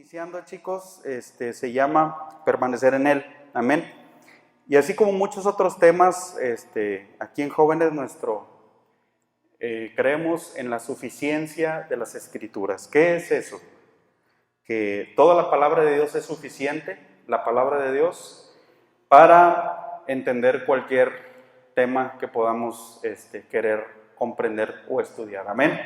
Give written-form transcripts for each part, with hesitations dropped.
iniciando, chicos, se llama permanecer en Él, amén. Y así como muchos otros temas, aquí en Jóvenes creemos en la suficiencia de las Escrituras. ¿Qué es eso? Que toda la palabra de Dios es suficiente, la palabra de Dios, para entender cualquier tema que podamos querer comprender o estudiar, amén.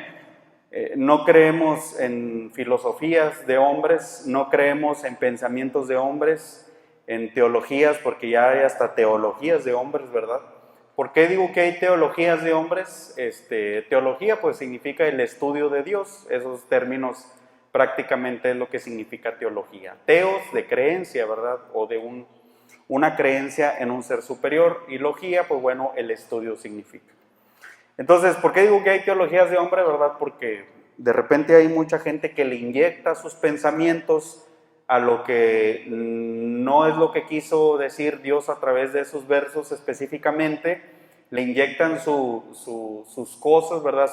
No creemos en filosofías de hombres, no creemos en pensamientos de hombres, en teologías, porque ya hay hasta teologías de hombres, ¿verdad? ¿Por qué digo que hay teologías de hombres? Teología pues significa el estudio de Dios, esos términos prácticamente es lo que significa teología. Teos, de creencia, ¿verdad? O de una creencia en un ser superior, y logía, pues bueno, el estudio significa. Entonces, ¿por qué digo que hay teologías de hombre, verdad? Porque de repente hay mucha gente que le inyecta sus pensamientos a lo que no es lo que quiso decir Dios a través de esos versos específicamente, le inyectan sus cosas, ¿verdad?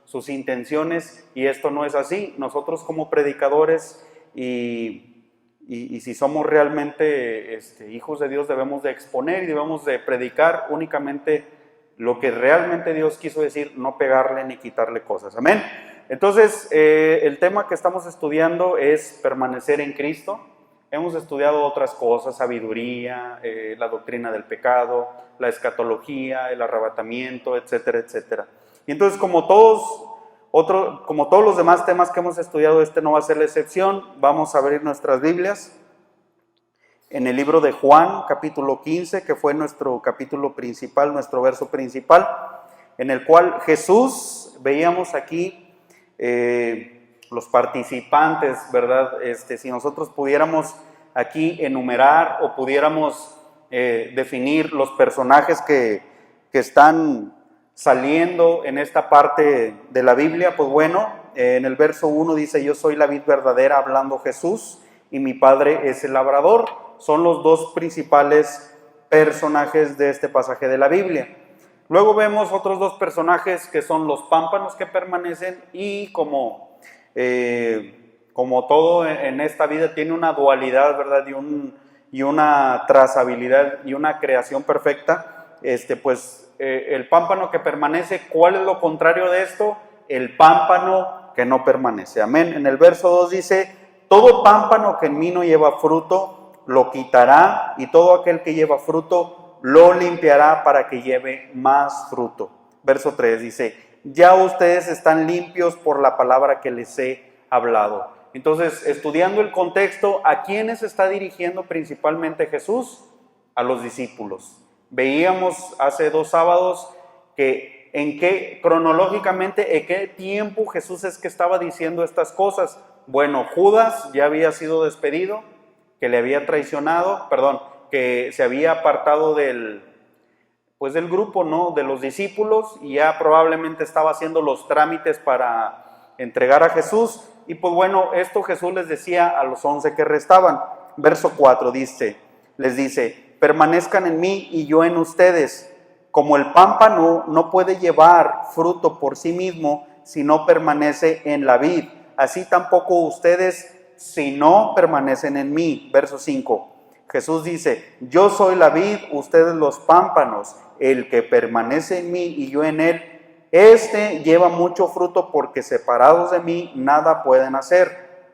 Sus intenciones, y esto no es así. Nosotros como predicadores y si somos realmente hijos de Dios, debemos de exponer y debemos de predicar únicamente lo que realmente Dios quiso decir, no pegarle ni quitarle cosas, amén. Entonces, el tema que estamos estudiando es permanecer en Cristo. Hemos estudiado otras cosas, sabiduría, la doctrina del pecado, la escatología, el arrebatamiento, etcétera, etcétera. Y entonces, como todos los demás temas que hemos estudiado, este no va a ser la excepción. Vamos a abrir nuestras Biblias en el libro de Juan, capítulo 15, que fue nuestro capítulo principal, nuestro verso principal, en el cual Jesús, veíamos aquí los participantes, ¿verdad? Si nosotros pudiéramos aquí enumerar o pudiéramos definir los personajes que están saliendo en esta parte de la Biblia, pues bueno, en el verso 1 dice: yo soy la vid verdadera, hablando Jesús, y mi Padre es el labrador. Son los dos principales personajes de este pasaje de la Biblia. Luego vemos otros dos personajes que son los pámpanos que permanecen, y como todo en esta vida tiene una dualidad, ¿verdad? Y una trazabilidad y una creación perfecta, el pámpano que permanece, ¿cuál es lo contrario de esto? El pámpano que no permanece, amén. En el verso 2 dice: todo pámpano que en mí no lleva fruto, lo quitará, y todo aquel que lleva fruto, lo limpiará para que lleve más fruto. Verso 3 dice: ya ustedes están limpios por la palabra que les he hablado. Entonces, estudiando el contexto, ¿a quiénes está dirigiendo principalmente Jesús? A los discípulos. Veíamos hace 2 sábados que cronológicamente, en qué tiempo Jesús es que estaba diciendo estas cosas. Bueno, Judas ya había sido despedido, que le había traicionado, que se había apartado del grupo, ¿no?, de los discípulos, y ya probablemente estaba haciendo los trámites para entregar a Jesús. Y pues bueno, esto Jesús les decía a los 11 que restaban. Verso 4 les dice: permanezcan en mí y yo en ustedes. Como el pámpano no puede llevar fruto por sí mismo si no permanece en la vid, así tampoco ustedes si no permanecen en mí. Verso 5, Jesús dice: yo soy la vid, ustedes los pámpanos. El que permanece en mí y yo en él, lleva mucho fruto, porque separados de mí nada pueden hacer.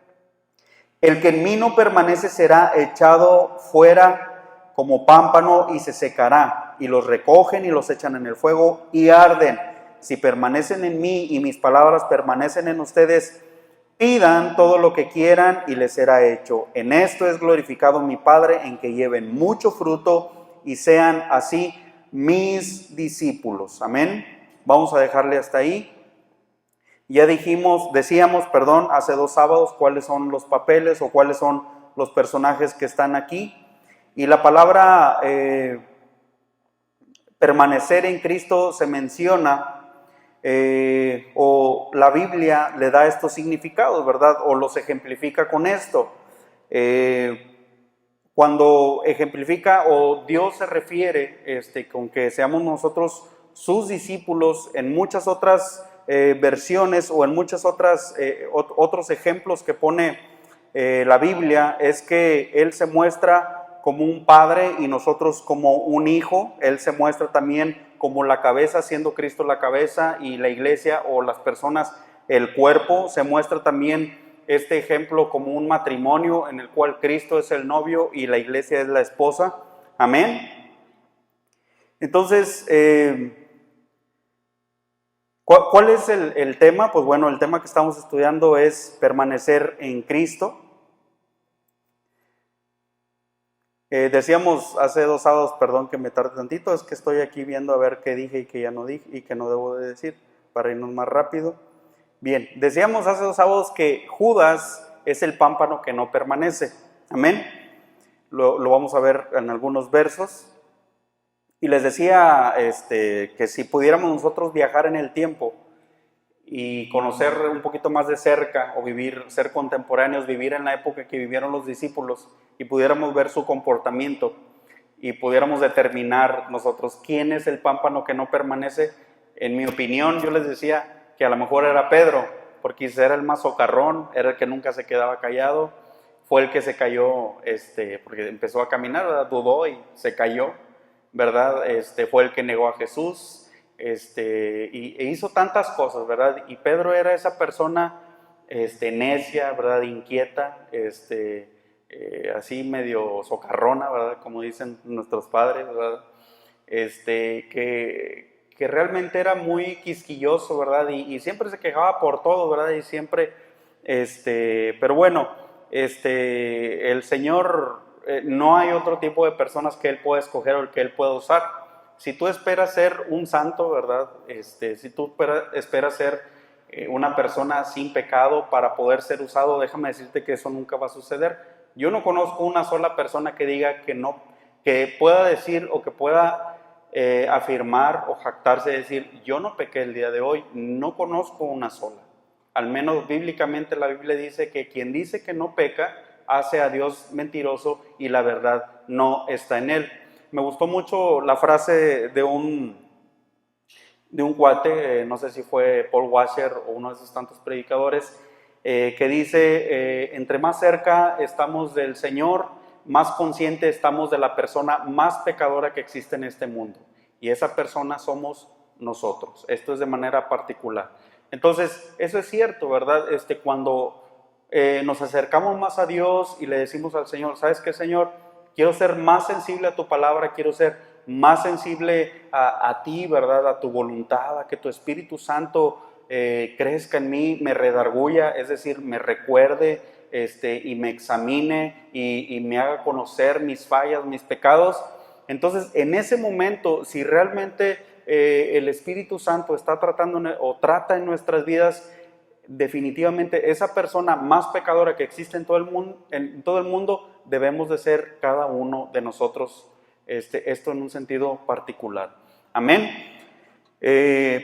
El que en mí no permanece será echado fuera como pámpano y se secará, y los recogen y los echan en el fuego y arden. Si permanecen en mí y mis palabras permanecen en ustedes, pidan todo lo que quieran y les será hecho. En esto es glorificado mi Padre, en que lleven mucho fruto y sean así mis discípulos. Amén. Vamos a dejarle hasta ahí. Ya decíamos, hace 2 sábados cuáles son los papeles o cuáles son los personajes que están aquí. Y la palabra permanecer en Cristo se menciona, o la Biblia le da estos significados, ¿verdad? O los ejemplifica con esto. Cuando ejemplifica, o Dios se refiere con que seamos nosotros sus discípulos, en muchas otras versiones o en muchas otras otros ejemplos que pone la Biblia es que Él se muestra como un padre y nosotros como un hijo. Él se muestra también como la cabeza, siendo Cristo la cabeza y la iglesia o las personas el cuerpo. Se muestra también este ejemplo como un matrimonio en el cual Cristo es el novio y la iglesia es la esposa. Amén. Entonces, ¿cuál es el tema? Pues bueno, el tema que estamos estudiando es permanecer en Cristo. Decíamos hace 2 sábados, perdón que me tarde tantito, es que estoy aquí viendo a ver qué dije y qué ya no dije y qué no debo de decir para irnos más rápido. Bien, decíamos hace 2 sábados que Judas es el pámpano que no permanece. Amén. Lo vamos a ver en algunos versos. Y les decía que si pudiéramos nosotros viajar en el tiempo y conocer un poquito más de cerca o ser contemporáneos, vivir en la época que vivieron los discípulos y pudiéramos ver su comportamiento y pudiéramos determinar nosotros quién es el pámpano que no permanece. En mi opinión, yo les decía que a lo mejor era Pedro, porque era el más socarrón, era el que nunca se quedaba callado, fue el que se cayó, porque empezó a caminar, ¿verdad? Dudó y se cayó, ¿verdad? Fue el que negó a Jesús, e hizo tantas cosas, ¿verdad? Y Pedro era esa persona, necia, ¿verdad? Inquieta, así medio socarrona, ¿verdad? Como dicen nuestros padres, ¿verdad? Que realmente era muy quisquilloso, ¿verdad? Y siempre se quejaba por todo, ¿verdad? Y siempre, pero bueno, el Señor, no hay otro tipo de personas que Él pueda escoger o que Él pueda usar. Si tú esperas ser un santo, ¿verdad? Si tú esperas ser una persona sin pecado para poder ser usado, déjame decirte que eso nunca va a suceder. Yo no conozco una sola persona que diga que no, que pueda decir o que pueda afirmar o jactarse de decir, yo no pequé el día de hoy. No conozco una sola. Al menos bíblicamente la Biblia dice que quien dice que no peca, hace a Dios mentiroso y la verdad no está en él. Me gustó mucho la frase de un cuate, no sé si fue Paul Washer o uno de esos tantos predicadores, que dice, entre más cerca estamos del Señor, más consciente estamos de la persona más pecadora que existe en este mundo. Y esa persona somos nosotros. Esto es de manera particular. Entonces, eso es cierto, ¿verdad? Cuando nos acercamos más a Dios y le decimos al Señor, ¿sabes qué, Señor? Quiero ser más sensible a tu palabra, quiero ser más sensible a ti, ¿verdad? A tu voluntad, a que tu Espíritu Santo crezca en mí, me redarguya, es decir, me recuerde y me examine y me haga conocer mis fallas, mis pecados. Entonces, en ese momento, si realmente el Espíritu Santo está tratando o trata en nuestras vidas, definitivamente esa persona más pecadora que existe en todo el mundo, debemos de ser cada uno de nosotros, esto en un sentido particular. Amén.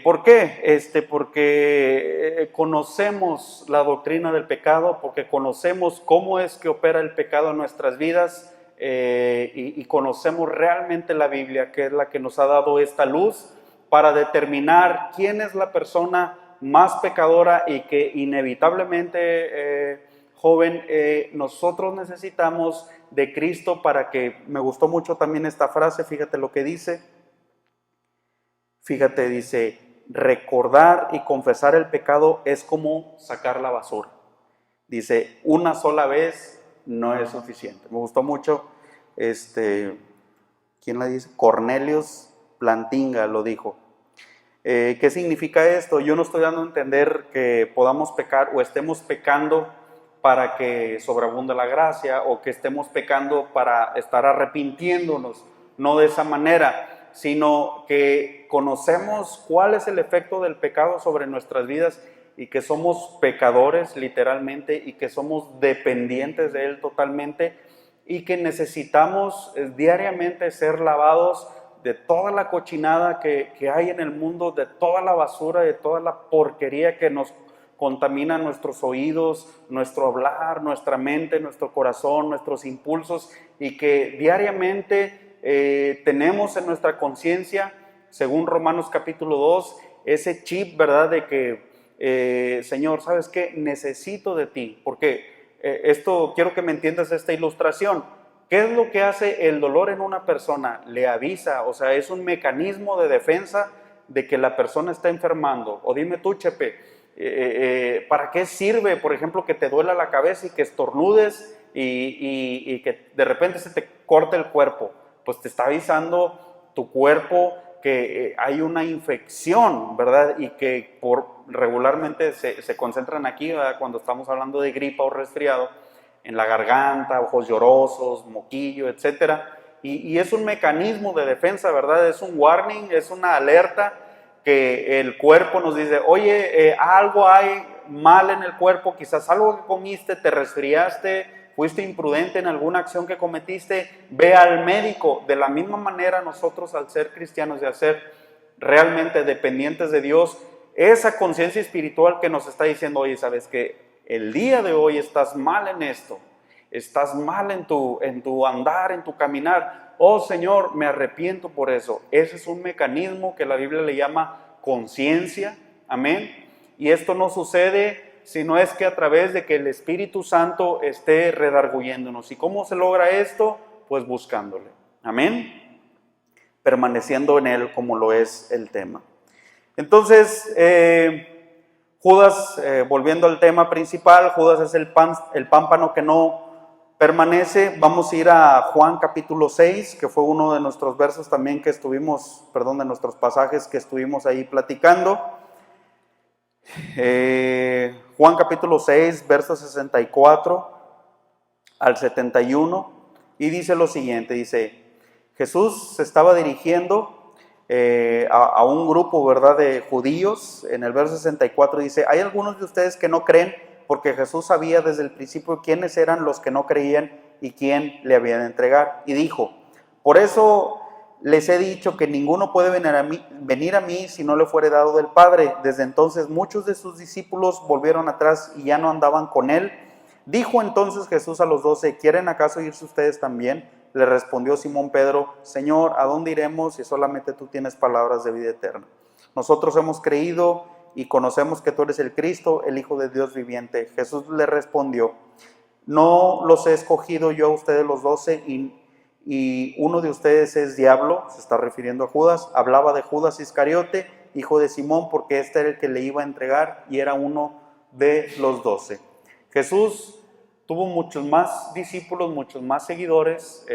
¿Por qué? Porque conocemos la doctrina del pecado, porque conocemos cómo es que opera el pecado en nuestras vidas, y conocemos realmente la Biblia, que es la que nos ha dado esta luz para determinar quién es la persona más pecadora y que inevitablemente, joven, nosotros necesitamos de Cristo para que, me gustó mucho también esta frase, fíjate lo que dice, dice, recordar y confesar el pecado es como sacar la basura. Dice, una sola vez no es suficiente. Me gustó mucho, ¿quién la dice? Cornelius Plantinga lo dijo. ¿Qué significa esto? Yo no estoy dando a entender que podamos pecar o estemos pecando para que sobreabunde la gracia o que estemos pecando para estar arrepintiéndonos, no de esa manera, sino que conocemos cuál es el efecto del pecado sobre nuestras vidas y que somos pecadores literalmente y que somos dependientes de Él totalmente y que necesitamos diariamente ser lavados de toda la cochinada que hay en el mundo, de toda la basura, de toda la porquería que nos contamina nuestros oídos, nuestro hablar, nuestra mente, nuestro corazón, nuestros impulsos, y que diariamente tenemos en nuestra conciencia, según Romanos capítulo 2, ese chip, ¿verdad? De que, Señor, ¿sabes qué? Necesito de ti, porque esto quiero que me entiendas esta ilustración. ¿Qué es lo que hace el dolor en una persona? Le avisa, o sea, es un mecanismo de defensa de que la persona está enfermando. O dime tú, Chepe, ¿para qué sirve, por ejemplo, que te duela la cabeza y que estornudes y que de repente se te corte el cuerpo? Pues te está avisando tu cuerpo que hay una infección, ¿verdad? Y que regularmente se concentran aquí, ¿verdad? Cuando estamos hablando de gripa o resfriado, en la garganta, ojos llorosos, moquillo, etcétera. Y es un mecanismo de defensa, ¿verdad? Es un warning, es una alerta que el cuerpo nos dice, oye, algo hay mal en el cuerpo, quizás algo que comiste, te resfriaste, fuiste imprudente en alguna acción que cometiste, ve al médico. De la misma manera nosotros, al ser cristianos y al ser realmente dependientes de Dios, esa conciencia espiritual que nos está diciendo, oye, ¿sabes qué? El día de hoy estás mal en esto, estás mal en tu andar, en tu caminar. Oh Señor, me arrepiento por eso. Ese es un mecanismo que la Biblia le llama conciencia, amén. Y esto no sucede si no es que a través de que el Espíritu Santo esté redarguyéndonos. ¿Y cómo se logra esto? Pues buscándole, amén, permaneciendo en Él, como lo es el tema. Entonces, Judas, volviendo al tema principal, Judas es el pámpano que no permanece. Vamos a ir a Juan capítulo 6, que fue uno de nuestros versos también que estuvimos, de nuestros pasajes que estuvimos ahí platicando. Juan capítulo 6, versos 64 al 71, y dice lo siguiente, dice, Jesús se estaba dirigiendo a un grupo, ¿verdad?, de judíos. En el verso 64 dice, hay algunos de ustedes que no creen, porque Jesús sabía desde el principio quiénes eran los que no creían y quién le había de entregar. Y dijo, por eso les he dicho que ninguno puede venir a mí si no le fuere dado del Padre. Desde entonces muchos de sus discípulos volvieron atrás y ya no andaban con él. Dijo entonces Jesús a los 12, ¿quieren acaso irse ustedes también? Le respondió Simón Pedro, Señor, ¿a dónde iremos si solamente tú tienes palabras de vida eterna? Nosotros hemos creído y conocemos que tú eres el Cristo, el Hijo de Dios viviente. Jesús le respondió, no los he escogido yo a ustedes los 12 y uno de ustedes es diablo, se está refiriendo a Judas. Hablaba de Judas Iscariote, hijo de Simón, porque este era el que le iba a entregar y era uno de los 12. Jesús tuvo muchos más discípulos, muchos más seguidores,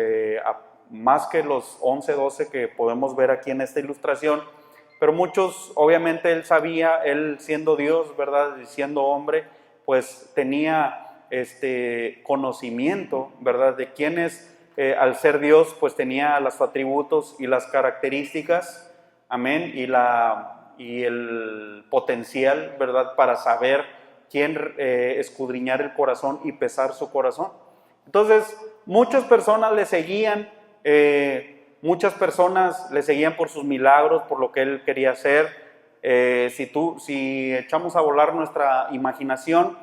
más que los 11, 12 que podemos ver aquí en esta ilustración, pero muchos, obviamente él sabía, él siendo Dios, ¿verdad?, y siendo hombre, pues tenía conocimiento, ¿verdad?, de quiénes, al ser Dios, pues tenía los atributos y las características, amén, y el potencial, ¿verdad?, para saber quién escudriñar el corazón y pesar su corazón. Entonces, muchas personas le seguían, muchas personas le seguían por sus milagros, por lo que él quería hacer. Si echamos a volar nuestra imaginación,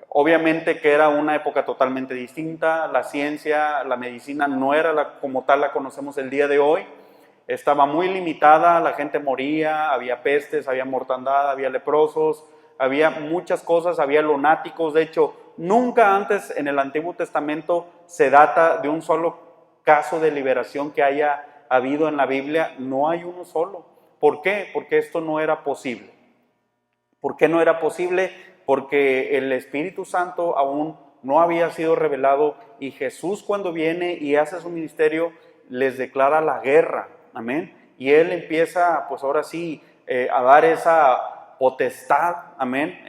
obviamente que era una época totalmente distinta. La ciencia, la medicina no era como tal la conocemos el día de hoy. Estaba muy limitada, la gente moría, había pestes, había mortandad, había leprosos, había muchas cosas, había lunáticos. De hecho, nunca antes en el Antiguo Testamento se data de un solo caso de liberación que haya habido en la Biblia. No hay uno solo. ¿Por qué? Porque esto no era posible. ¿Por qué no era posible? Porque el Espíritu Santo aún no había sido revelado, y Jesús, cuando viene y hace su ministerio, les declara la guerra, amén, y él empieza, pues ahora sí, a dar esa potestad, amén,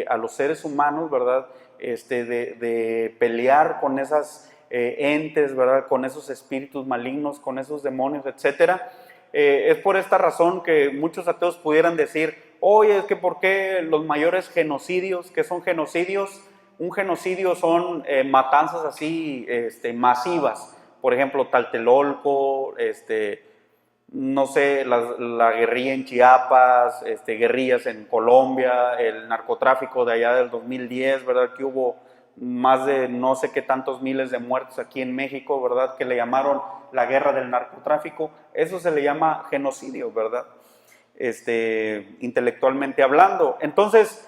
a los seres humanos, ¿verdad?, de pelear con esas entes, ¿verdad?, con esos espíritus malignos, con esos demonios, etcétera. Es por esta razón que muchos ateos pudieran decir, oye, es que ¿por qué los mayores genocidios? ¿Qué son genocidios? Un genocidio son matanzas así masivas. Por ejemplo, Tlatelolco, no sé, la guerrilla en Chiapas, guerrillas en Colombia, el narcotráfico de allá del 2010, ¿verdad? Que hubo más de no sé qué tantos miles de muertos aquí en México, ¿verdad?, que le llamaron la guerra del narcotráfico. Eso se le llama genocidio, ¿verdad?, intelectualmente hablando. Entonces,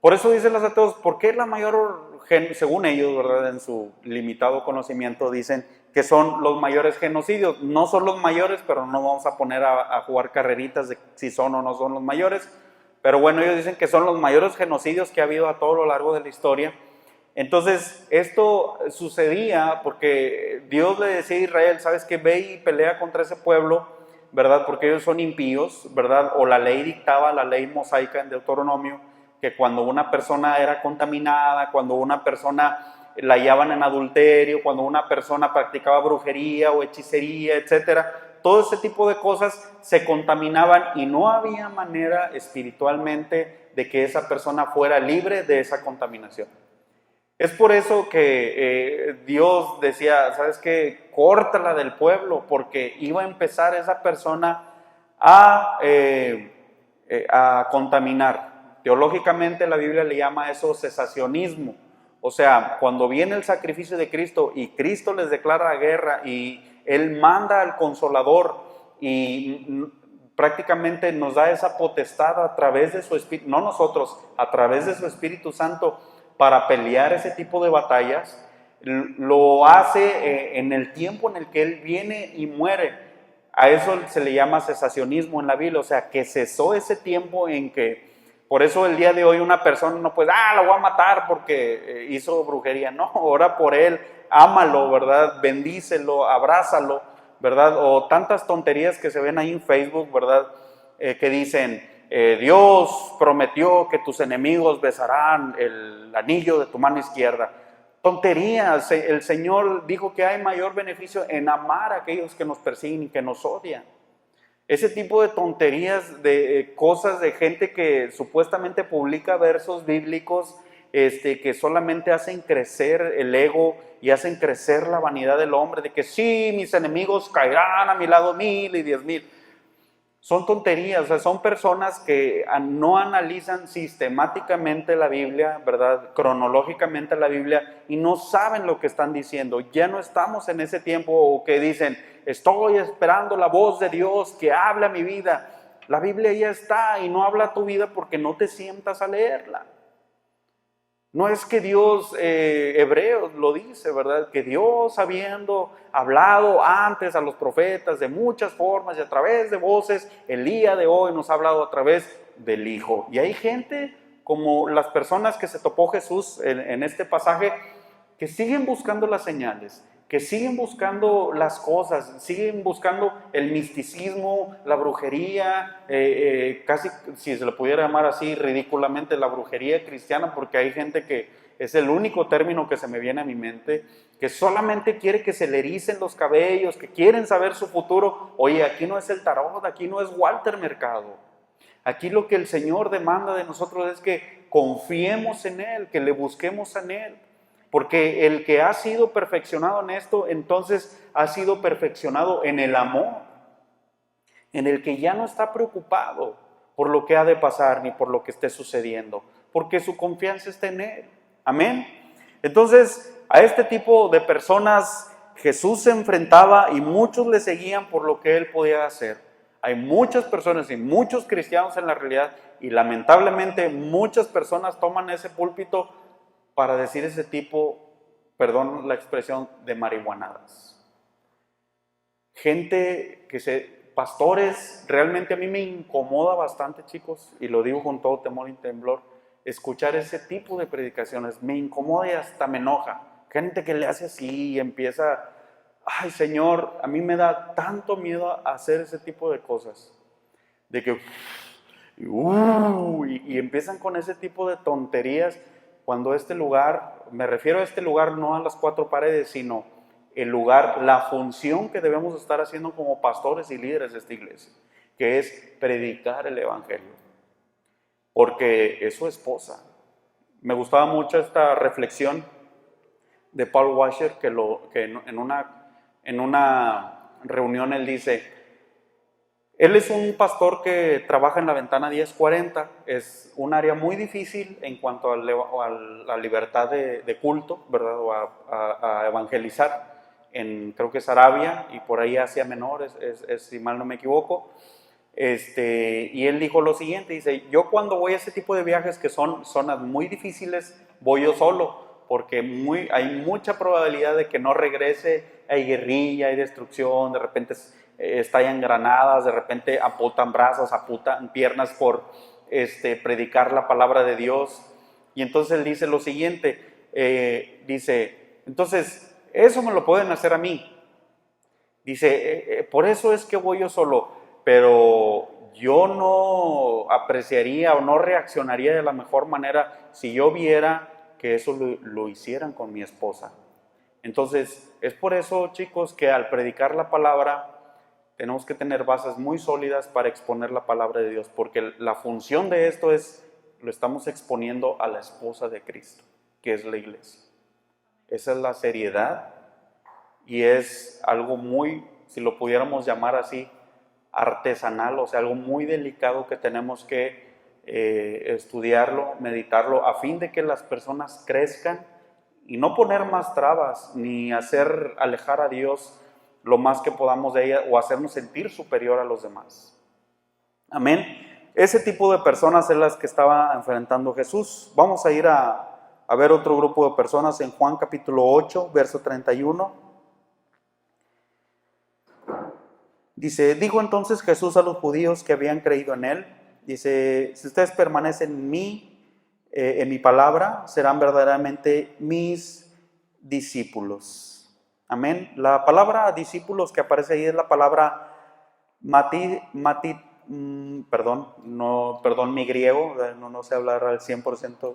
por eso dicen los ateos, ¿por qué la mayor según ellos, ¿verdad? En su limitado conocimiento, dicen que son los mayores genocidios. No son los mayores, pero no vamos a poner a jugar carreritas de si son o no son los mayores. Pero bueno, ellos dicen que son los mayores genocidios que ha habido a todo lo largo de la historia. Entonces, esto sucedía porque Dios le decía a Israel, ¿sabes qué? Ve y pelea contra ese pueblo, ¿verdad? Porque ellos son impíos, ¿verdad? O la ley dictaba, la ley mosaica en Deuteronomio, que cuando una persona era contaminada, cuando una persona la hallaban en adulterio, cuando una persona practicaba brujería o hechicería, etcétera, todo ese tipo de cosas se contaminaban y no había manera espiritualmente de que esa persona fuera libre de esa contaminación. Es por eso que Dios decía, ¿sabes qué? Córtala del pueblo, porque iba a empezar esa persona a contaminar. Teológicamente la Biblia le llama eso cesacionismo. O sea, cuando viene el sacrificio de Cristo y Cristo les declara guerra y Él manda al Consolador y prácticamente nos da esa potestad a través de su Espíritu, no nosotros, a través de su Espíritu Santo, para pelear ese tipo de batallas, lo hace en el tiempo en el que Él viene y muere. A eso se le llama cesacionismo en la Biblia, o sea, que cesó ese tiempo en que, por eso el día de hoy una persona no puede, lo voy a matar porque hizo brujería. No, ora por él, ámalo, ¿verdad? Bendícelo, abrázalo, ¿verdad? O tantas tonterías que se ven ahí en Facebook, ¿verdad? Que dicen, Dios prometió que tus enemigos besarán el anillo de tu mano izquierda. Tonterías, el Señor dijo que hay mayor beneficio en amar a aquellos que nos persiguen y que nos odian. Ese tipo de tonterías, de cosas de gente que supuestamente publica versos bíblicos que solamente hacen crecer el ego y hacen crecer la vanidad del hombre, de que sí, mis enemigos caerán a mi lado 1000 y 10,000. Son tonterías, o sea, son personas que no analizan sistemáticamente la Biblia, ¿verdad? Cronológicamente la Biblia, y no saben lo que están diciendo. Ya no estamos en ese tiempo o que dicen, estoy esperando la voz de Dios que habla mi vida. La Biblia ya está y no habla tu vida porque no te sientas a leerla. No es que Dios, Hebreos lo dice, ¿verdad? Que Dios, habiendo hablado antes a los profetas de muchas formas y a través de voces, el día de hoy nos ha hablado a través del Hijo. Y hay gente, como las personas que se topó Jesús en este pasaje, que siguen buscando las señales, que siguen buscando las cosas, siguen buscando el misticismo, la brujería, casi, si se le pudiera llamar así, ridículamente la brujería cristiana, porque hay gente que es el único término que se me viene a mi mente, que solamente quiere que se le ericen los cabellos, que quieren saber su futuro. Oye, aquí no es el tarot, aquí no es Walter Mercado. Aquí lo que el Señor demanda de nosotros es que confiemos en Él, que le busquemos en Él. Porque el que ha sido perfeccionado en esto, entonces ha sido perfeccionado en el amor, en el que ya no está preocupado por lo que ha de pasar ni por lo que esté sucediendo, porque su confianza está en Él. Amén. Entonces, a este tipo de personas Jesús se enfrentaba y muchos le seguían por lo que Él podía hacer. Hay muchas personas y muchos cristianos en la realidad y lamentablemente muchas personas toman ese púlpito para decir ese tipo, perdón la expresión, de marihuanadas. Gente pastores, realmente a mí me incomoda bastante, chicos, y lo digo con todo temor y temblor, escuchar ese tipo de predicaciones, me incomoda y hasta me enoja. Gente que le hace así y empieza, ay Señor, a mí me da tanto miedo a hacer ese tipo de cosas, de que, y empiezan con ese tipo de tonterías. Cuando este lugar, me refiero a este lugar no a las cuatro paredes, sino el lugar, la función que debemos estar haciendo como pastores y líderes de esta iglesia, que es predicar el evangelio, porque es su esposa. Me gustaba mucho esta reflexión de Paul Washer, que en una reunión él dice, él es un pastor que trabaja en la ventana 1040, es un área muy difícil en cuanto a la libertad de culto, ¿verdad? O a evangelizar, creo que es Arabia y por ahí Asia Menor, si mal no me equivoco. Y él dijo lo siguiente, dice, yo cuando voy a ese tipo de viajes que son zonas muy difíciles, voy yo solo, porque hay mucha probabilidad de que no regrese. Hay guerrilla, hay destrucción, de repente estallan granadas, de repente amputan brazos, amputan piernas por predicar la palabra de Dios. Y entonces él dice lo siguiente, dice, entonces eso me lo pueden hacer a mí. Dice, por eso es que voy yo solo, pero yo no apreciaría o no reaccionaría de la mejor manera si yo viera que eso lo hicieran con mi esposa. Entonces, es por eso, chicos, que al predicar la palabra tenemos que tener bases muy sólidas para exponer la palabra de Dios, porque la función de esto es, lo estamos exponiendo a la esposa de Cristo, que es la iglesia. Esa es la seriedad y es algo muy, si lo pudiéramos llamar así, artesanal, o sea, algo muy delicado que tenemos que estudiarlo, meditarlo, a fin de que las personas crezcan y no poner más trabas, ni hacer alejar a Dios lo más que podamos de ella o hacernos sentir superior a los demás. Amén. Ese tipo de personas es las que estaba enfrentando Jesús. Vamos a ir a ver otro grupo de personas en Juan capítulo 8, verso 31. Dice, dijo entonces Jesús a los judíos que habían creído en él, dice, si ustedes permanecen en mí, en mi palabra, serán verdaderamente mis discípulos. Amén. La palabra discípulos que aparece ahí es la palabra perdón mi griego, no sé hablar al 100%.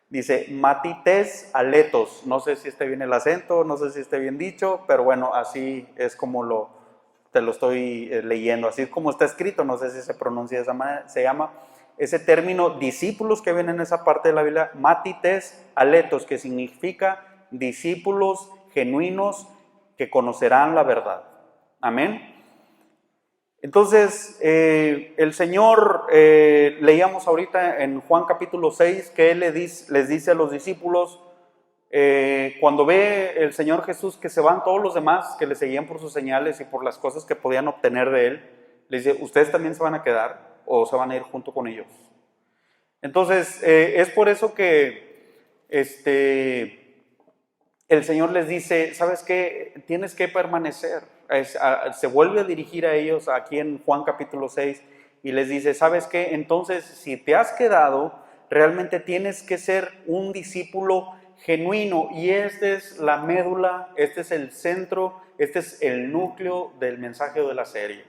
Dice matites aletos, no sé si esté bien el acento, no sé si esté bien dicho, pero bueno, así es como te lo estoy leyendo, así es como está escrito, no sé si se pronuncia de esa manera, se llama ese término discípulos que viene en esa parte de la Biblia, matites aletos, que significa discípulos genuinos que conocerán la verdad. Amén. Entonces, el Señor, leíamos ahorita en Juan capítulo 6, que Él les dice a los discípulos, cuando ve el Señor Jesús que se van todos los demás, que le seguían por sus señales y por las cosas que podían obtener de Él, les dice, ¿ustedes también se van a quedar o se van a ir junto con ellos? Entonces, es por eso que el Señor les dice, ¿sabes qué? Tienes que permanecer. Se vuelve a dirigir a ellos aquí en Juan capítulo 6 y les dice, ¿sabes qué? Entonces, si te has quedado, realmente tienes que ser un discípulo genuino, y esta es la médula, este es el centro, este es el núcleo del mensaje de la serie.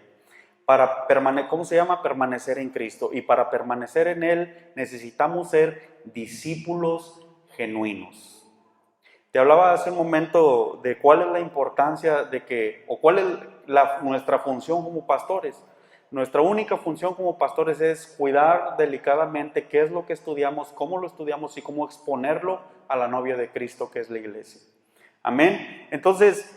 ¿Cómo se llama? Permanecer en Cristo. Y para permanecer en Él necesitamos ser discípulos genuinos. Te hablaba hace un momento de cuál es la importancia o cuál es nuestra función como pastores. Nuestra única función como pastores es cuidar delicadamente qué es lo que estudiamos, cómo lo estudiamos y cómo exponerlo a la novia de Cristo, que es la iglesia. Amén. Entonces,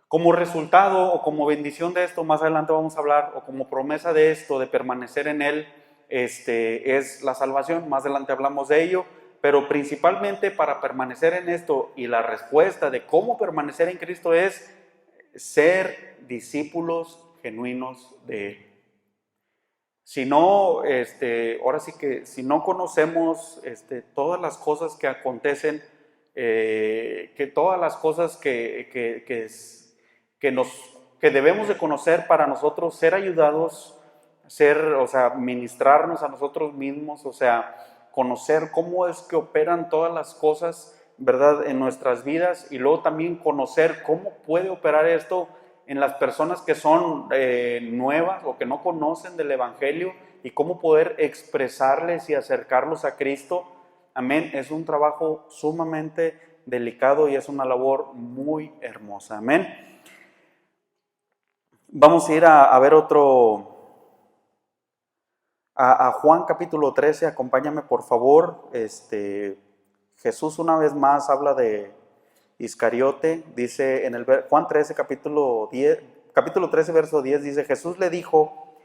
como resultado o como bendición de esto, más adelante vamos a hablar, o como promesa de esto, de permanecer en Él, es la salvación. Más adelante hablamos de ello. Pero principalmente para permanecer en esto, y la respuesta de cómo permanecer en Cristo es ser discípulos genuinos de Él. Si no, ahora sí que si no conocemos todas las cosas que acontecen, que todas las cosas que debemos de conocer para nosotros ser ayudados, ministrarnos a nosotros mismos, conocer cómo es que operan todas las cosas, ¿verdad?, en nuestras vidas, y luego también conocer cómo puede operar esto en las personas que son nuevas o que no conocen del Evangelio, y cómo poder expresarles y acercarlos a Cristo. Amén. Es un trabajo sumamente delicado y es una labor muy hermosa. Amén. Vamos a ir a ver a Juan capítulo 13, acompáñame por favor. Jesús una vez más habla de Iscariote, dice en el Juan 13, capítulo 13, verso 10, dice, Jesús le dijo,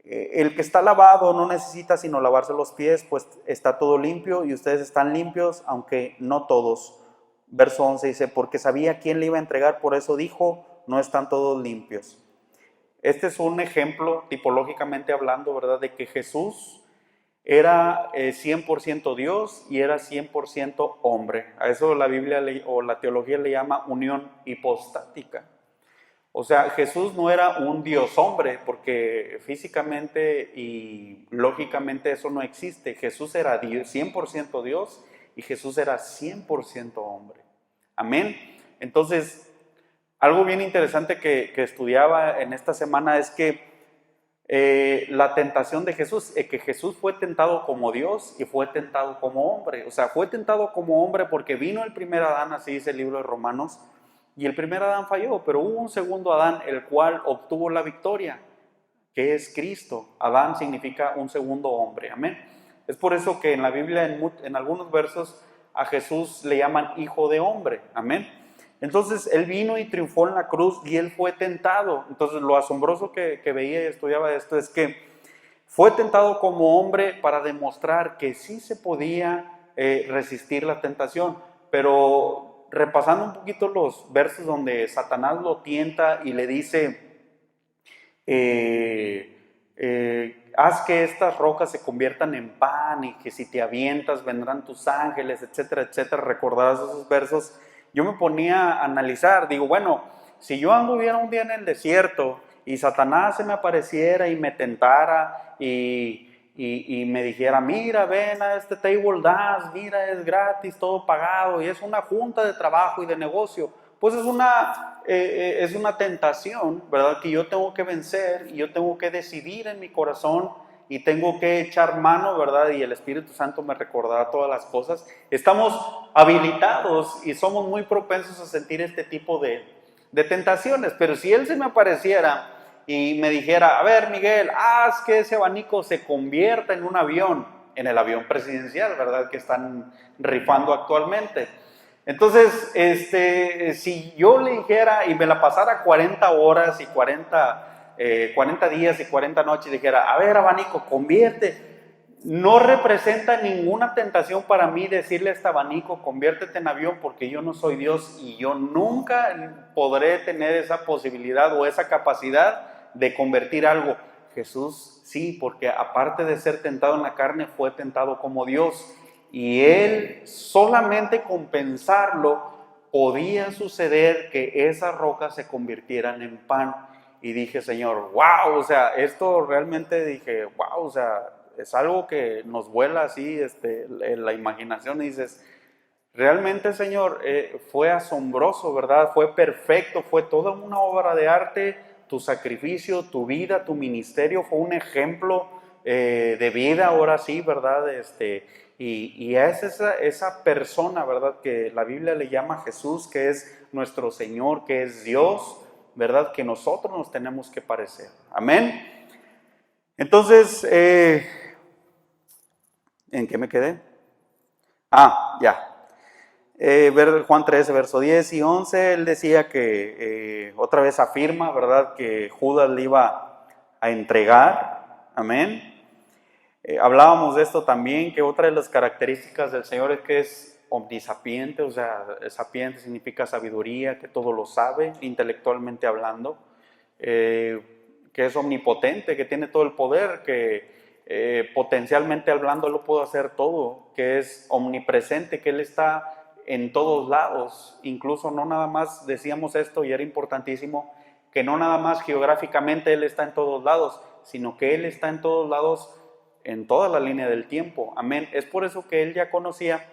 el que está lavado no necesita sino lavarse los pies, pues está todo limpio, y ustedes están limpios, aunque no todos. Verso 11 dice, porque sabía quién le iba a entregar, por eso dijo, no están todos limpios. Este es un ejemplo, tipológicamente hablando, ¿verdad?, de que Jesús era 100% Dios y era 100% hombre. A eso la Biblia o la teología le llama unión hipostática. O sea, Jesús no era un Dios hombre, porque físicamente y lógicamente eso no existe. Jesús era Dios, 100% Dios, y Jesús era 100% hombre. Amén. Entonces, algo bien interesante que estudiaba en esta semana es que la tentación de Jesús, que Jesús fue tentado como Dios y fue tentado como hombre. O sea, fue tentado como hombre porque vino el primer Adán, así dice el libro de Romanos, y el primer Adán falló, pero hubo un segundo Adán, el cual obtuvo la victoria, que es Cristo. Adán significa un segundo hombre, amén. Es por eso que en la Biblia, en algunos versos, a Jesús le llaman hijo de hombre, amén. Entonces, él vino y triunfó en la cruz y él fue tentado. Entonces, lo asombroso que veía y estudiaba esto es que fue tentado como hombre para demostrar que sí se podía resistir la tentación, pero repasando un poquito los versos donde Satanás lo tienta y le dice, haz que estas rocas se conviertan en pan y que si te avientas vendrán tus ángeles, etcétera, etcétera. Recordarás esos versos. Yo me ponía a analizar, digo, bueno, si yo anduviera un día en el desierto y Satanás se me apareciera y me tentara y me dijera, mira, ven a este table dance, mira, es gratis, todo pagado, y es una junta de trabajo y de negocio, pues es una tentación, ¿verdad? Que yo tengo que vencer y yo tengo que decidir en mi corazón y tengo que echar mano, ¿verdad? Y el Espíritu Santo me recordará todas las cosas. Estamos habilitados y somos muy propensos a sentir este tipo de tentaciones, pero si Él se me apareciera y me dijera, a ver, Miguel, haz que ese abanico se convierta en un avión, en el avión presidencial, ¿verdad? Que están rifando actualmente. Entonces, si yo le dijera y me la pasara 40 horas y 40 días y 40 noches y dijera, a ver, abanico, convierte, no representa ninguna tentación para mí decirle a este abanico, conviértete en avión, porque yo no soy Dios y yo nunca podré tener esa posibilidad o esa capacidad de convertir algo. Jesús sí, porque aparte de ser tentado en la carne, fue tentado como Dios. Y él solamente con pensarlo podía suceder que esas rocas se convirtieran en pan. Y dije, Señor, wow, o sea, esto realmente dije, wow, o sea, es algo que nos vuela así en la imaginación y dices, realmente, Señor, fue asombroso, ¿verdad? Fue perfecto, fue toda una obra de arte, tu sacrificio, tu vida, tu ministerio, fue un ejemplo de vida, ahora sí, ¿verdad? Y es esa persona, ¿verdad? Que la Biblia le llama Jesús, que es nuestro Señor, que es Dios, ¿verdad? Que nosotros nos tenemos que parecer. Amén. Entonces, ¿en qué me quedé? Ya. Juan 13, verso 10 y 11, él decía que otra vez afirma, ¿verdad? Que Judas le iba a entregar. Amén. Hablábamos de esto también, que otra de las características del Señor es que es omnisapiente, o sea, sapiente significa sabiduría, que todo lo sabe, intelectualmente hablando, que es omnipotente, que tiene todo el poder, que potencialmente hablando lo puede hacer todo, que es omnipresente, que Él está en todos lados, incluso no nada más, decíamos esto y era importantísimo, que no nada más geográficamente Él está en todos lados, sino que Él está en todos lados en toda la línea del tiempo. Amén. Es por eso que Él ya conocía.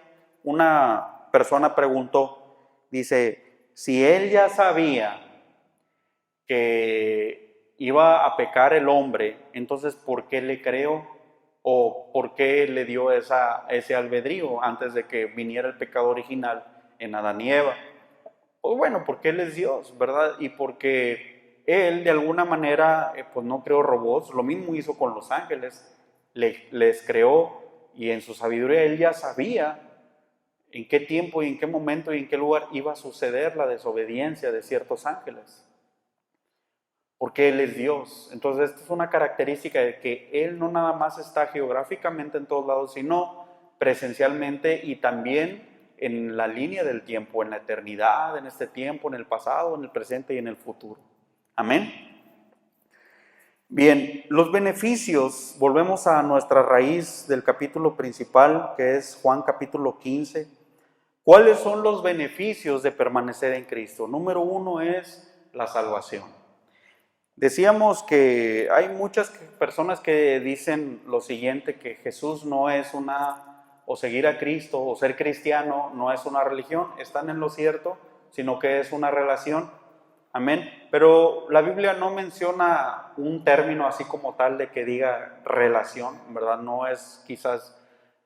Una persona preguntó, dice, si Él ya sabía que iba a pecar el hombre, entonces ¿por qué le creó? ¿O por qué le dio ese albedrío antes de que viniera el pecado original en Adán y Eva? Pues bueno, porque Él es Dios, ¿verdad? Y porque Él de alguna manera pues no creó robots, lo mismo hizo con los ángeles, les creó y en su sabiduría Él ya sabía en qué tiempo y en qué momento y en qué lugar iba a suceder la desobediencia de ciertos ángeles. Porque Él es Dios. Entonces, esta es una característica de que Él no nada más está geográficamente en todos lados, sino presencialmente y también en la línea del tiempo, en la eternidad, en este tiempo, en el pasado, en el presente y en el futuro. Amén. Bien, los beneficios, volvemos a nuestra raíz del capítulo principal, que es Juan capítulo 15. ¿Cuáles son los beneficios de permanecer en Cristo? Número uno es la salvación. Decíamos que hay muchas personas que dicen lo siguiente, que Jesús no es o seguir a Cristo, o ser cristiano no es una religión, están en lo cierto, sino que es una relación. Amén. Pero la Biblia no menciona un término así como tal de que diga relación, ¿verdad? No es quizás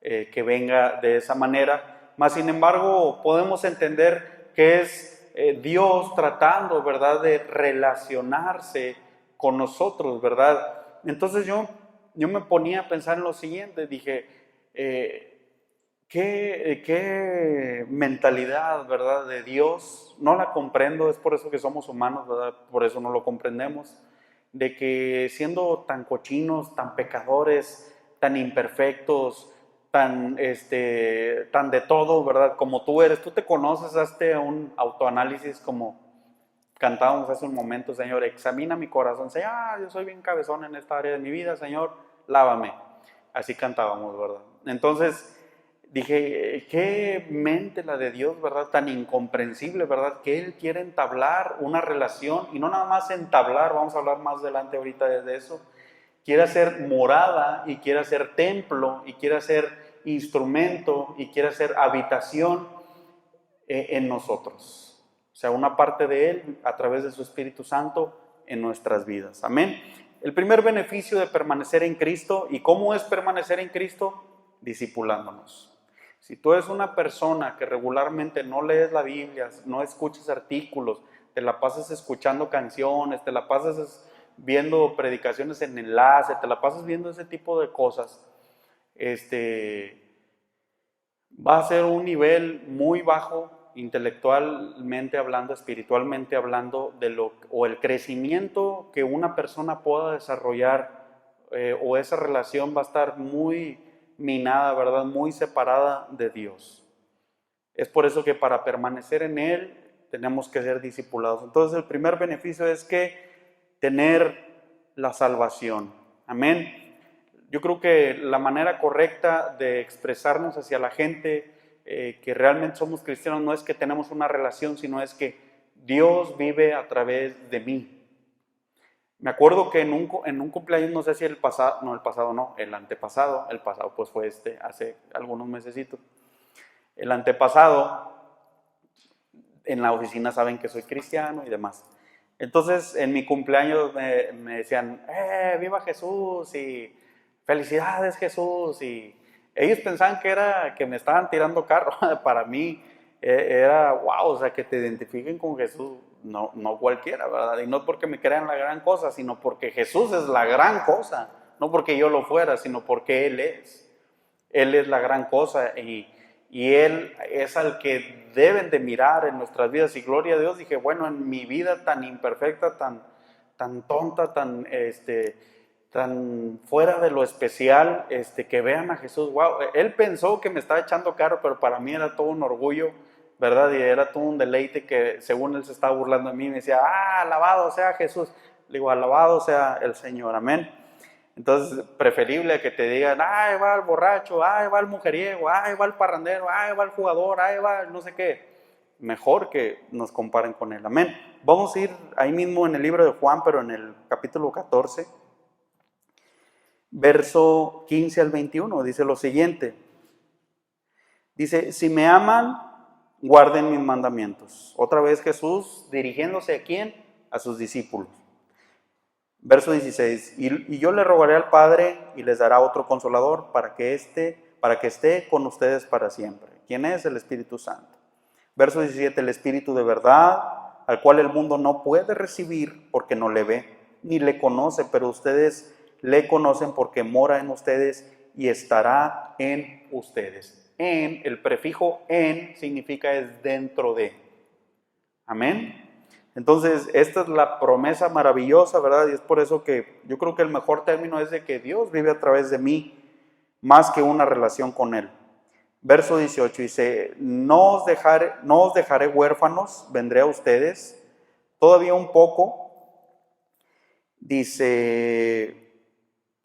que venga de esa manera. Mas, sin embargo, podemos entender que es Dios tratando, ¿verdad?, de relacionarse con nosotros, ¿verdad? Entonces yo me ponía a pensar en lo siguiente, dije, ¿qué mentalidad, ¿verdad?, de Dios? No la comprendo, es por eso que somos humanos, ¿verdad? Por eso no lo comprendemos, de que siendo tan cochinos, tan pecadores, tan imperfectos, tan de todo, ¿verdad? Como tú eres, tú te conoces, hazte un autoanálisis como cantábamos hace un momento, Señor, examina mi corazón, Señor, yo soy bien cabezón en esta área de mi vida, Señor, lávame. Así cantábamos, ¿verdad? Entonces dije, qué mente la de Dios, ¿verdad? Tan incomprensible, ¿verdad? Que Él quiere entablar una relación, y no nada más entablar, vamos a hablar más adelante ahorita de eso, quiere hacer morada, y quiere hacer templo, y quiere hacer instrumento, y quiere hacer habitación en nosotros. O sea, una parte de Él a través de su Espíritu Santo en nuestras vidas. Amén. El primer beneficio de permanecer en Cristo. ¿Y cómo es permanecer en Cristo? Discipulándonos. Si tú eres una persona que regularmente no lees la Biblia, no escuchas artículos, te la pasas escuchando canciones, te la pasas viendo predicaciones en enlace, te la pasas viendo ese tipo de cosas, va a ser un nivel muy bajo intelectualmente hablando, espiritualmente hablando, o el crecimiento que una persona pueda desarrollar, o esa relación va a estar muy minada, ¿verdad? Muy separada de Dios. Es por eso que para permanecer en Él tenemos que ser discipulados. Entonces el primer beneficio es que tener la salvación. Amén. Yo creo que la manera correcta de expresarnos hacia la gente que realmente somos cristianos no es que tenemos una relación, sino es que Dios vive a través de mí. Me acuerdo que en un cumpleaños, no sé si el antepasado, el pasado pues fue hace algunos mesecitos. El antepasado, en la oficina saben que soy cristiano y demás. Entonces, en mi cumpleaños me decían, ¡viva Jesús! Y ¡felicidades, Jesús! Y ellos pensaban que me estaban tirando carro. Para mí era, wow, o sea, que te identifiquen con Jesús, no cualquiera, ¿verdad? Y no porque me crean la gran cosa, sino porque Jesús es la gran cosa. No porque yo lo fuera, sino porque Él es. Él es la gran cosa y Él es al que deben de mirar en nuestras vidas. Y gloria a Dios, dije, bueno, en mi vida tan imperfecta, tan tonta, tan fuera de lo especial, que vean a Jesús. Wow, Él pensó que me estaba echando carro, pero para mí era todo un orgullo, ¿verdad? Y era todo un deleite que según Él se estaba burlando de mí, me decía, alabado sea Jesús. Le digo, alabado sea el Señor, amén. Entonces, preferible que te digan, ahí va el borracho, ahí va el mujeriego, ahí va el parrandero, ahí va el jugador, ahí va el no sé qué. Mejor que nos comparen con él. Amén. Vamos a ir ahí mismo en el libro de Juan, pero en el capítulo 14, verso 15 al 21, dice lo siguiente. Dice, si me aman, guarden mis mandamientos. Otra vez Jesús dirigiéndose a quién? A sus discípulos. Verso 16, y yo le rogaré al Padre y les dará otro consolador para que esté con ustedes para siempre. ¿Quién es? El Espíritu Santo. Verso 17, el Espíritu de verdad, al cual el mundo no puede recibir porque no le ve, ni le conoce, pero ustedes le conocen porque mora en ustedes y estará en ustedes. El prefijo en significa es dentro de. Amén. Entonces, esta es la promesa maravillosa, ¿verdad? Y es por eso que yo creo que el mejor término es de que Dios vive a través de mí, más que una relación con Él. Verso 18 dice, no os dejaré huérfanos, vendré a ustedes, todavía un poco, Dice,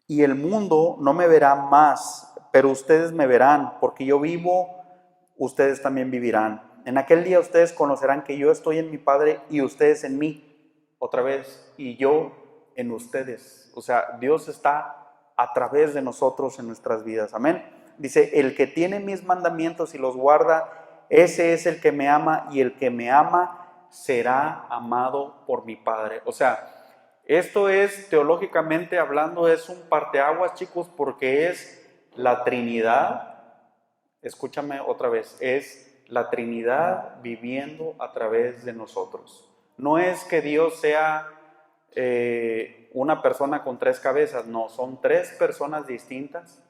y el mundo no me verá más, pero ustedes me verán, porque yo vivo, ustedes también vivirán. En aquel día ustedes conocerán que yo estoy en mi Padre y ustedes en mí, otra vez, y yo en ustedes. O sea, Dios está a través de nosotros en nuestras vidas. Amén. Dice, el que tiene mis mandamientos y los guarda, ese es el que me ama, y el que me ama será amado por mi Padre. O sea, esto es, teológicamente hablando, es un parteaguas, chicos, porque es la Trinidad. Escúchame otra vez, es la Trinidad viviendo a través de nosotros. No es que Dios sea una persona con tres cabezas, no, son tres personas distintas.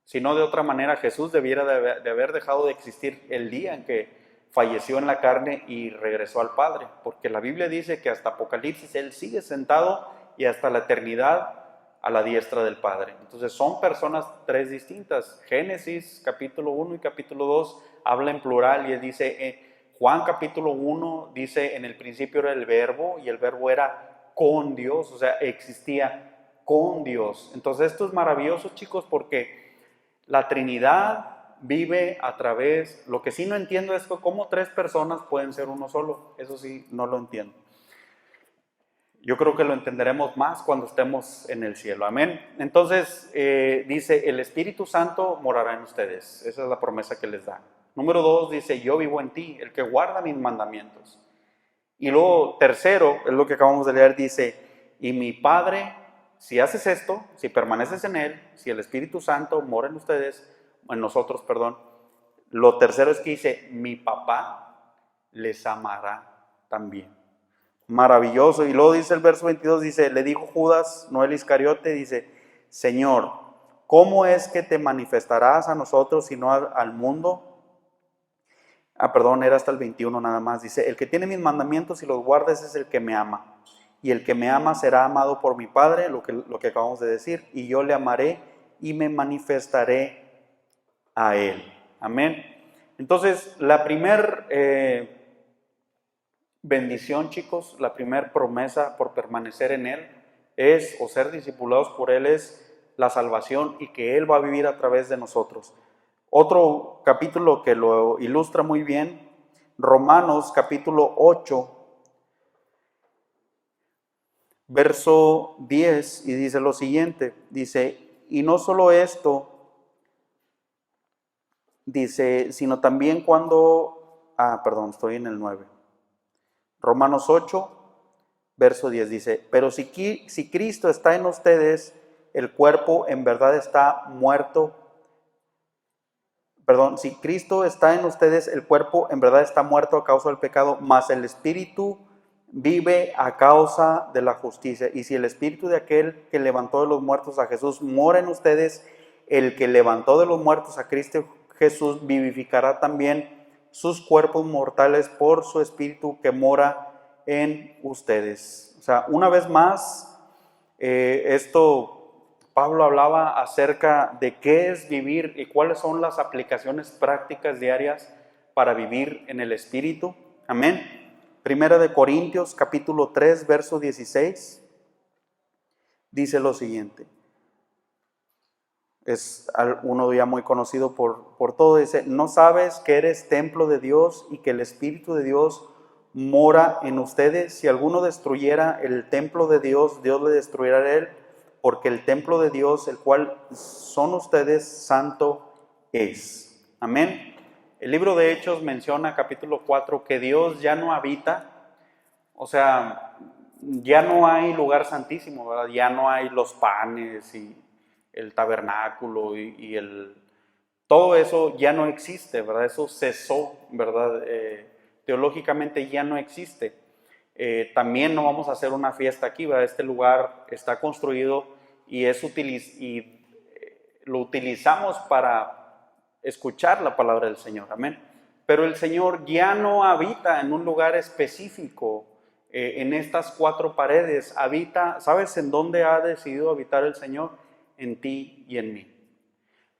Si no, de otra manera, Jesús debiera de haber dejado de existir el día en que falleció en la carne y regresó al Padre, porque la Biblia dice que hasta Apocalipsis Él sigue sentado y hasta la eternidad a la diestra del Padre. Entonces son personas tres distintas. Génesis capítulo 1 y capítulo 2 habla en plural y dice, Juan capítulo 1 dice, en el principio era el verbo y el verbo era con Dios, o sea, existía con Dios. Entonces esto es maravilloso, chicos, porque la Trinidad vive a través, lo que sí no entiendo es cómo tres personas pueden ser uno solo, eso sí no lo entiendo. Yo creo que lo entenderemos más cuando estemos en el cielo, amén. Entonces dice, el Espíritu Santo morará en ustedes, esa es la promesa que les da. Número 2 dice, yo vivo en ti, el que guarda mis mandamientos. Y luego tercero, es lo que acabamos de leer, dice, y mi Padre, si haces esto, si permaneces en Él, si el Espíritu Santo mora en ustedes, en nosotros, perdón, lo tercero es que dice, mi papá les amará también. Maravilloso. Y luego dice el verso 22, dice, le dijo Judas, no el Iscariote, dice, Señor, ¿cómo es que te manifestarás a nosotros y no al mundo? Perdón, era hasta el 21 nada más. Dice, el que tiene mis mandamientos y los guarda, ese es el que me ama. Y el que me ama será amado por mi Padre, lo que acabamos de decir, y yo le amaré y me manifestaré a él. Amén. Entonces, la primer bendición, chicos, la primer promesa por permanecer en Él es, o ser discipulados por Él, es la salvación y que Él va a vivir a través de nosotros. Otro capítulo que lo ilustra muy bien, Romanos capítulo 8, verso 10, y dice lo siguiente, dice, y no solo esto, dice, sino también cuando, estoy en el 9. Romanos 8, verso 10 dice, pero si Cristo está en ustedes, el cuerpo en verdad está muerto. Si Cristo está en ustedes, el cuerpo en verdad está muerto a causa del pecado, mas el Espíritu vive a causa de la justicia. Y si el Espíritu de aquel que levantó de los muertos a Jesús mora en ustedes, el que levantó de los muertos a Cristo Jesús vivificará también sus cuerpos mortales por su Espíritu que mora en ustedes. O sea, una vez más, Pablo hablaba acerca de qué es vivir y cuáles son las aplicaciones prácticas diarias para vivir en el Espíritu. Amén. Primera de Corintios, capítulo 3, verso 16, dice lo siguiente. Es uno ya muy conocido por todo. Dice, ¿no sabes que eres templo de Dios y que el Espíritu de Dios mora en ustedes? Si alguno destruyera el templo de Dios, Dios le destruirá a él, porque el templo de Dios, el cual son ustedes, santo es. Amén. El libro de Hechos menciona, capítulo 4, que Dios ya no habita, o sea, ya no hay lugar santísimo, ¿verdad? Ya no hay los panes y el tabernáculo todo eso ya no existe, ¿verdad? Eso cesó, ¿verdad? Teológicamente ya no existe. También no vamos a hacer una fiesta aquí, ¿verdad? Este lugar está construido y lo utilizamos para escuchar la palabra del Señor, amén. Pero el Señor ya no habita en un lugar específico, en estas cuatro paredes. Habita, ¿sabes en dónde ha decidido habitar el Señor? En ti y en mí.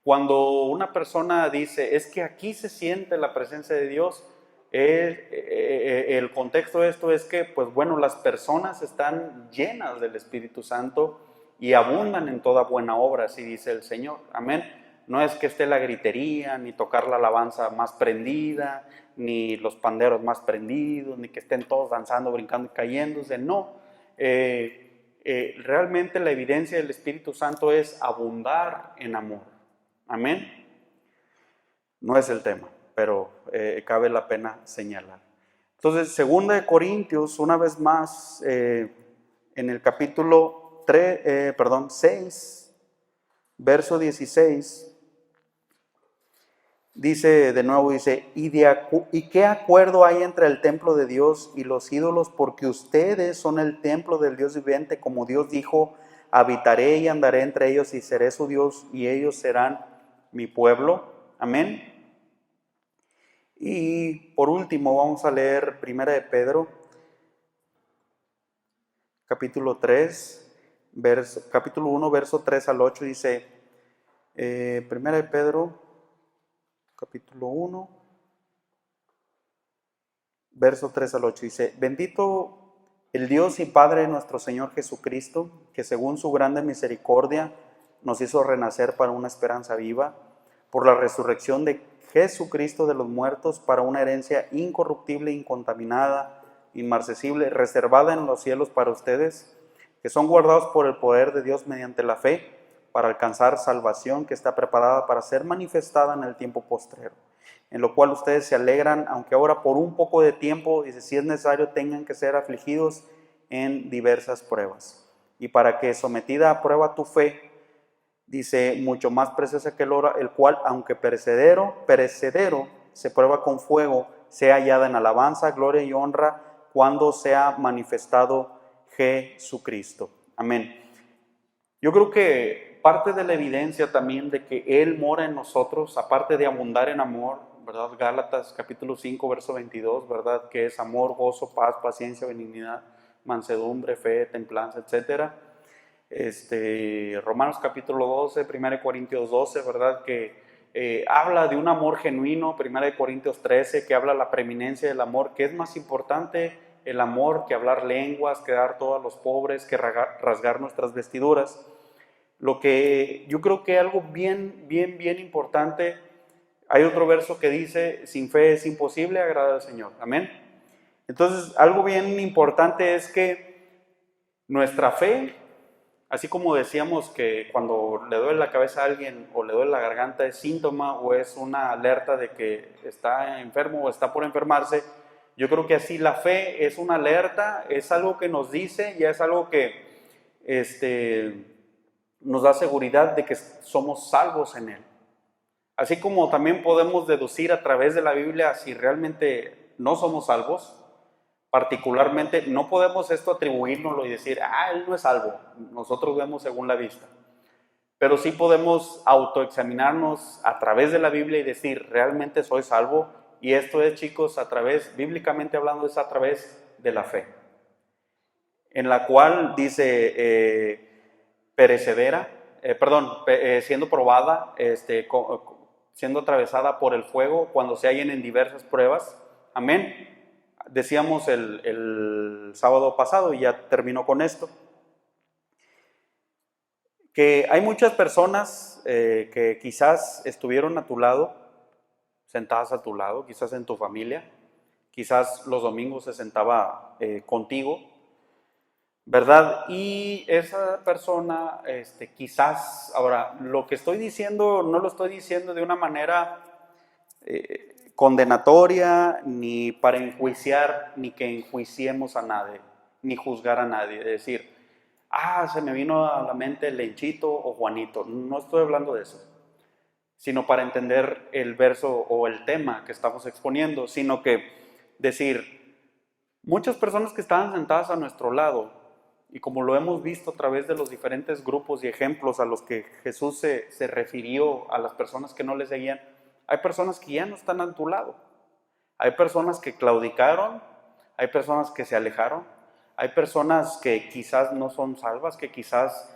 Cuando una persona dice, es que aquí se siente la presencia de Dios, El contexto de esto es que, pues bueno, las personas están llenas del Espíritu Santo y abundan en toda buena obra, así dice el Señor. Amén. No es que esté la gritería, ni tocar la alabanza más prendida, ni los panderos más prendidos, ni que estén todos danzando, brincando y cayéndose. No. Realmente la evidencia del Espíritu Santo es abundar en amor. Amén. No es el tema, pero cabe la pena señalar. Entonces, 2 Corintios, una vez más, en el capítulo 6, verso 16, dice de nuevo, ¿y qué acuerdo hay entre el templo de Dios y los ídolos? Porque ustedes son el templo del Dios viviente, como Dios dijo, habitaré y andaré entre ellos y seré su Dios y ellos serán mi pueblo. Amén. Y por último vamos a leer 1 de Pedro, capítulo 1, verso 3 al 8, dice, 1 de Pedro, capítulo 1, verso 3 al 8, dice, bendito el Dios y Padre de nuestro Señor Jesucristo, que según su grande misericordia nos hizo renacer para una esperanza viva, por la resurrección de Jesucristo de los muertos, para una herencia incorruptible, incontaminada, inmarcesible, reservada en los cielos para ustedes, que son guardados por el poder de Dios mediante la fe, para alcanzar salvación que está preparada para ser manifestada en el tiempo postrero, en lo cual ustedes se alegran, aunque ahora por un poco de tiempo, dice, si es necesario, tengan que ser afligidos en diversas pruebas, y para que, sometida a prueba tu fe, dice, mucho más preciosa que el oro, el cual, aunque perecedero, se prueba con fuego, sea hallada en alabanza, gloria y honra, cuando sea manifestado Jesucristo. Amén. Yo creo que parte de la evidencia también de que Él mora en nosotros, aparte de abundar en amor, ¿verdad? Gálatas capítulo 5, verso 22, ¿verdad? Que es amor, gozo, paz, paciencia, benignidad, mansedumbre, fe, templanza, etcétera. Romanos capítulo 12, 1 Corintios 12, ¿verdad? Que habla de un amor genuino, 1 Corintios 13, que habla de la preeminencia del amor, que es más importante el amor que hablar lenguas, que dar todo a los pobres, que rasgar nuestras vestiduras. Lo que yo creo que algo bien importante, hay otro verso que dice, sin fe es imposible agradar al Señor. Amén. Entonces, algo bien importante es que nuestra fe, así como decíamos que cuando le duele la cabeza a alguien o le duele la garganta es síntoma o es una alerta de que está enfermo o está por enfermarse, yo creo que así la fe es una alerta, es algo que nos dice, ya es algo que nos da seguridad de que somos salvos en Él. Así como también podemos deducir a través de la Biblia si realmente no somos salvos, particularmente no podemos esto atribuírnoslo y decir, él no es salvo, nosotros vemos según la vista. Pero sí podemos autoexaminarnos a través de la Biblia y decir, realmente soy salvo, y esto es, chicos, bíblicamente hablando, es a través de la fe, en la cual dice, siendo probada, siendo atravesada por el fuego cuando se hallen en diversas pruebas. Amén. Decíamos el sábado pasado, y ya termino con esto, que hay muchas personas que quizás estuvieron a tu lado, sentadas a tu lado, quizás en tu familia, quizás los domingos se sentaba contigo, ¿verdad? Y esa persona, quizás, ahora, lo que estoy diciendo, no lo estoy diciendo de una manera condenatoria, ni para enjuiciar, ni que enjuiciemos a nadie, ni juzgar a nadie. Es decir, se me vino a la mente Lenchito o Juanito. No estoy hablando de eso, sino para entender el verso o el tema que estamos exponiendo, sino que decir, muchas personas que estaban sentadas a nuestro lado, y como lo hemos visto a través de los diferentes grupos y ejemplos a los que Jesús se refirió a las personas que no le seguían, hay personas que ya no están a tu lado. Hay personas que claudicaron, hay personas que se alejaron, hay personas que quizás no son salvas, que quizás...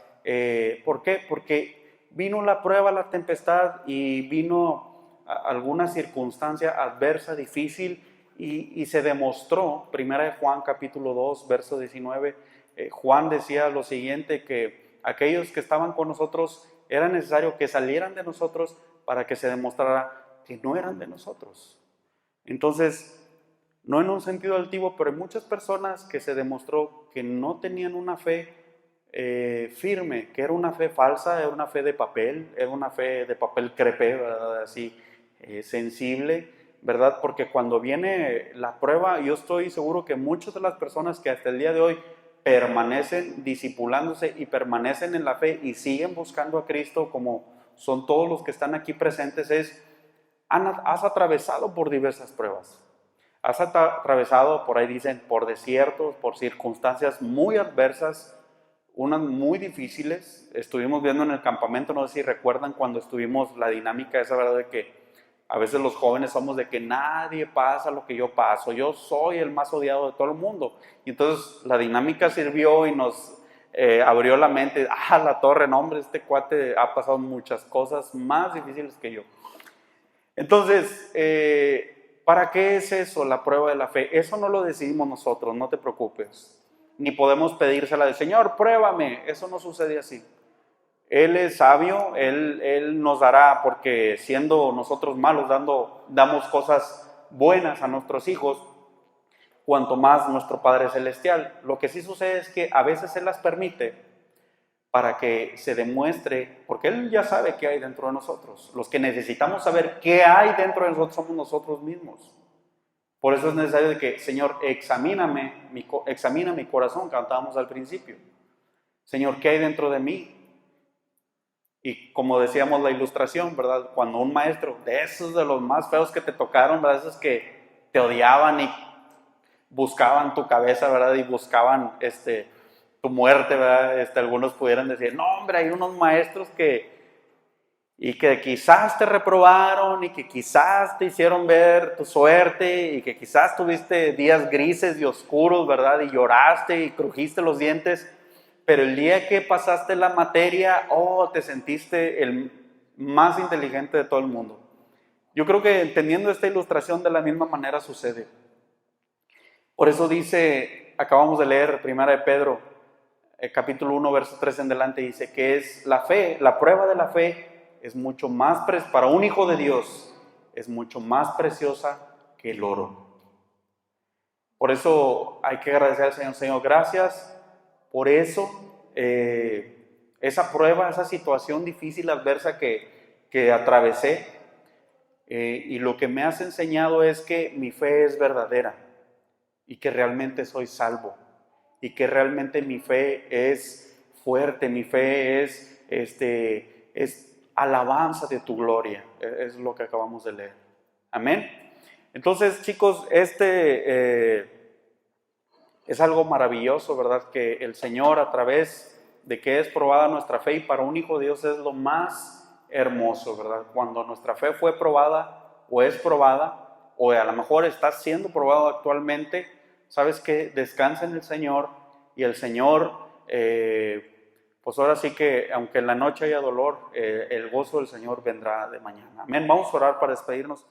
¿por qué? Porque vino la prueba, la tempestad, y vino alguna circunstancia adversa, difícil, y se demostró, primera de Juan capítulo 2, verso 19, Juan decía lo siguiente, que aquellos que estaban con nosotros era necesario que salieran de nosotros para que se demostrara que no eran de nosotros. Entonces, no en un sentido altivo, pero hay muchas personas que se demostró que no tenían una fe firme, que era una fe falsa, era una fe de papel, era una fe de papel crepé, ¿verdad? Así, sensible, ¿verdad? Porque cuando viene la prueba, yo estoy seguro que muchas de las personas que hasta el día de hoy permanecen discipulándose y permanecen en la fe y siguen buscando a Cristo, como son todos los que están aquí presentes, has atravesado por diversas pruebas. Has atravesado, por ahí dicen, por desiertos, por circunstancias muy adversas, unas muy difíciles. Estuvimos viendo en el campamento, no sé si recuerdan cuando estuvimos, la dinámica esa, ¿verdad? De que a veces los jóvenes somos de que nadie pasa lo que yo paso, yo soy el más odiado de todo el mundo. Y entonces la dinámica sirvió y nos abrió la mente. La torre, no hombre, este cuate ha pasado muchas cosas más difíciles que yo. Entonces, ¿para qué es eso, la prueba de la fe? Eso no lo decidimos nosotros, no te preocupes. Ni podemos pedírsela del Señor, pruébame. Eso no sucede así. Él es sabio, Él nos dará, porque siendo nosotros malos, damos cosas buenas a nuestros hijos, cuanto más nuestro Padre Celestial. Lo que sí sucede es que a veces Él las permite para que se demuestre, porque Él ya sabe qué hay dentro de nosotros. Los que necesitamos saber qué hay dentro de nosotros somos nosotros mismos. Por eso es necesario de que, Señor, examina mi corazón, cantábamos al principio. Señor, ¿qué hay dentro de mí? Y como decíamos la ilustración, ¿verdad? Cuando un maestro, de esos de los más feos que te tocaron, ¿verdad? Esos que te odiaban y buscaban tu cabeza, ¿verdad? Y buscaban tu muerte, ¿verdad? Algunos pudieran decir, no, hombre, hay unos maestros que quizás te reprobaron y que quizás te hicieron ver tu suerte y que quizás tuviste días grises y oscuros, ¿verdad? Y lloraste y crujiste los dientes, pero el día que pasaste la materia, te sentiste el más inteligente de todo el mundo. Yo creo que entendiendo esta ilustración de la misma manera sucede. Por eso dice, acabamos de leer 1 de Pedro, capítulo 1, verso 3 en adelante, dice que es la fe, la prueba de la fe, es mucho más, para un hijo de Dios, es mucho más preciosa que el oro. Por eso hay que agradecer al Señor. Señor, gracias por eso, esa prueba, esa situación difícil, adversa que atravesé, y lo que me has enseñado es que mi fe es verdadera y que realmente soy salvo y que realmente mi fe es fuerte, mi fe es alabanza de tu gloria, es lo que acabamos de leer. Amén. Entonces, chicos, es algo maravilloso, ¿verdad? Que el Señor, a través de que es probada nuestra fe, y para un hijo de Dios es lo más hermoso, ¿verdad? Cuando nuestra fe fue probada o es probada, o a lo mejor está siendo probado actualmente, sabes que descansa en el Señor, y el Señor, pues ahora sí que, aunque en la noche haya dolor, el gozo del Señor vendrá de mañana. Amén. Vamos a orar para despedirnos.